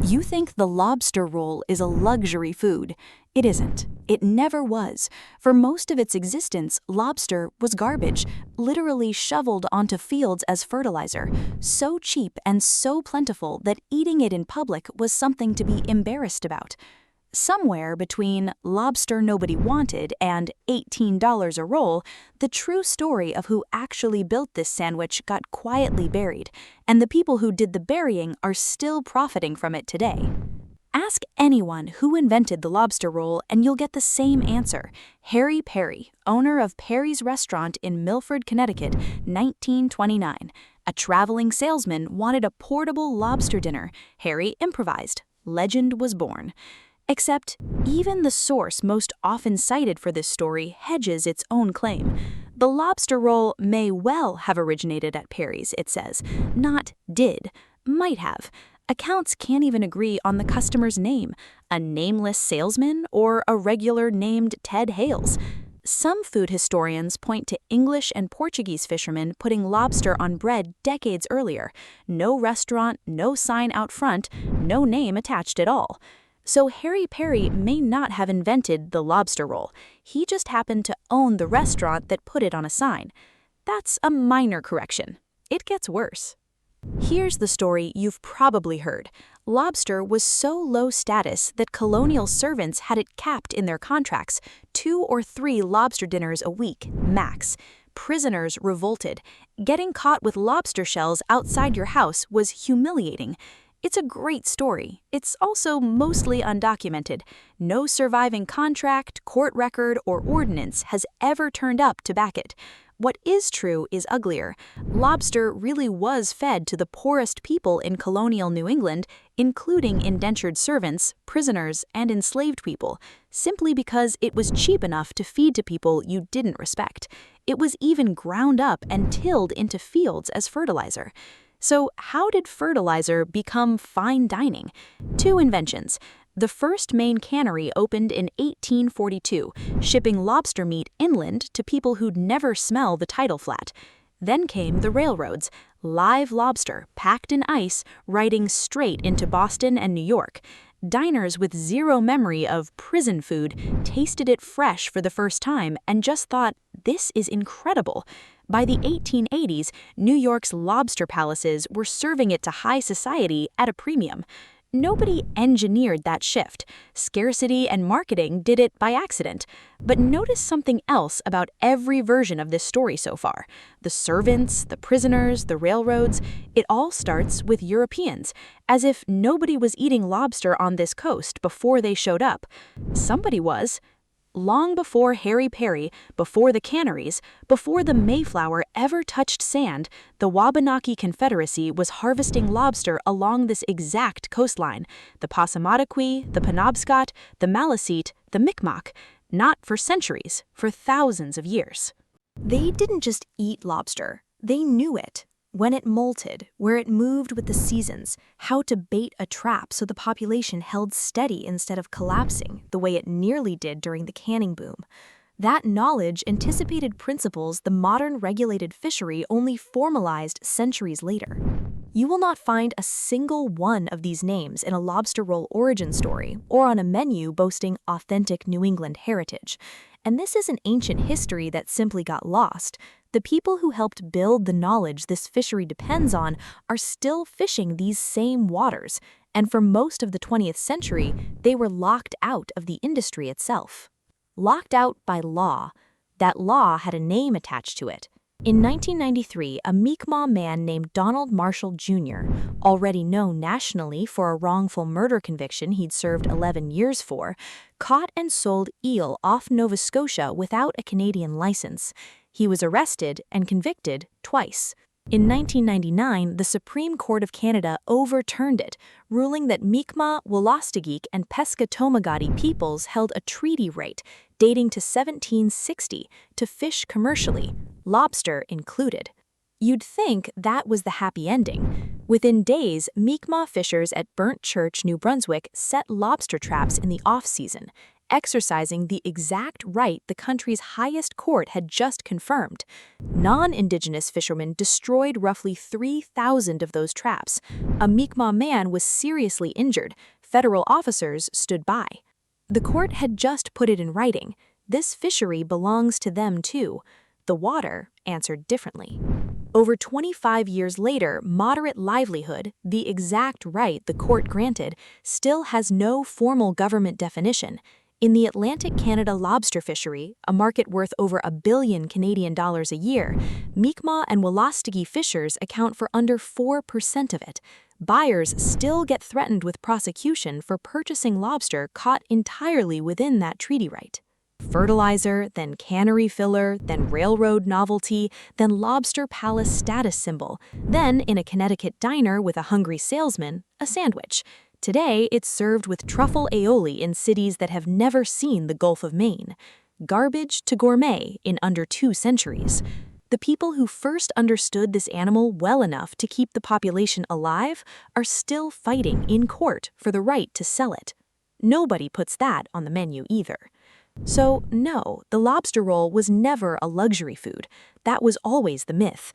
You think the lobster roll is a luxury food. It isn't. It never was. For most of its existence, lobster was garbage, literally shoveled onto fields as fertilizer, so cheap and so plentiful that eating it in public was something to be embarrassed about. Somewhere between lobster nobody wanted and $18 a roll, the true story of who actually built this sandwich got quietly buried, and the people who did the burying are still profiting from it today. Ask anyone who invented the lobster roll and you'll get the same answer. Harry Perry, owner of Perry's Restaurant in Milford, Connecticut, 1929. A traveling salesman wanted a portable lobster dinner. Harry improvised. Legend was born. Except, even the source most often cited for this story hedges its own claim. The lobster roll may well have originated at Perry's, it says, not did, might have. Accounts can't even agree on the customer's name, a nameless salesman or a regular named Ted Hales. Some food historians point to English and Portuguese fishermen putting lobster on bread decades earlier. No restaurant, no sign out front, no name attached at all. So Harry Perry may not have invented the lobster roll. He just happened to own the restaurant that put it on a sign. That's a minor correction. It gets worse. Here's the story you've probably heard. Lobster was so low status that colonial servants had it capped in their contracts, 2 or 3 lobster dinners a week, max. Prisoners revolted. Getting caught with lobster shells outside your house was humiliating. It's a great story. It's also mostly undocumented. No surviving contract, court record, or ordinance has ever turned up to back it. What is true is uglier. Lobster really was fed to the poorest people in colonial New England, including indentured servants, prisoners, and enslaved people, simply because it was cheap enough to feed to people you didn't respect. It was even ground up and tilled into fields as fertilizer. So how did fertilizer become fine dining? 2 inventions. The first main cannery opened in 1842, shipping lobster meat inland to people who'd never smell the tidal flat. Then came the railroads, live lobster packed in ice, riding straight into Boston and New York. Diners with zero memory of prison food tasted it fresh for the first time and just thought, this is incredible. By the 1880s, New York's lobster palaces were serving it to high society at a premium. Nobody engineered that shift. Scarcity and marketing did it by accident. But notice something else about every version of this story so far. The servants, the prisoners, the railroads, it all starts with Europeans, as if nobody was eating lobster on this coast before they showed up. Somebody was. Long before Harry Perry, before the Canneries, before the Mayflower ever touched sand, the Wabanaki Confederacy was harvesting lobster along this exact coastline. The Passamaquoddy, the Penobscot, the Maliseet, the Micmac. Not for centuries, for thousands of years. They didn't just eat lobster. They knew it. When it molted, where it moved with the seasons, how to bait a trap so the population held steady instead of collapsing, the way it nearly did during the canning boom. That knowledge anticipated principles the modern regulated fishery only formalized centuries later. You will not find a single one of these names in a lobster roll origin story or on a menu boasting authentic New England heritage. And this is an ancient history that simply got lost. The people who helped build the knowledge this fishery depends on are still fishing these same waters, and for most of the 20th century, they were locked out of the industry itself. Locked out by law. That law had a name attached to it. In 1993, a Mi'kmaq man named Donald Marshall Jr., already known nationally for a wrongful murder conviction he'd served 11 years for, caught and sold eel off Nova Scotia without a Canadian license. He was arrested and convicted twice. In 1999, the Supreme Court of Canada overturned it, ruling that Mi'kmaq, Wolastoqiyik, and Pescatomagaddi peoples held a treaty right dating to 1760 to fish commercially, lobster included. You'd think that was the happy ending. Within days, Mi'kmaq fishers at Burnt Church, New Brunswick set lobster traps in the off-season. exercising the exact right the country's highest court had just confirmed. Non-Indigenous fishermen destroyed roughly 3,000 of those traps. A Mi'kmaq man was seriously injured. Federal officers stood by. The court had just put it in writing. This fishery belongs to them too. The water answered differently. Over 25 years later, moderate livelihood, the exact right the court granted, still has no formal government definition. In the Atlantic Canada lobster fishery, a market worth over $1 billion Canadian a year, Mi'kmaq and Wabanaki fishers account for under 4% of it. Buyers still get threatened with prosecution for purchasing lobster caught entirely within that treaty right. Fertilizer, then cannery filler, then railroad novelty, then lobster palace status symbol, then in a Connecticut diner with a hungry salesman, a sandwich. Today, it's served with truffle aioli in cities that have never seen the Gulf of Maine. Garbage to gourmet in under 2 centuries. The people who first understood this animal well enough to keep the population alive are still fighting in court for the right to sell it. Nobody puts that on the menu either. So, no, the lobster roll was never a luxury food. That was always the myth.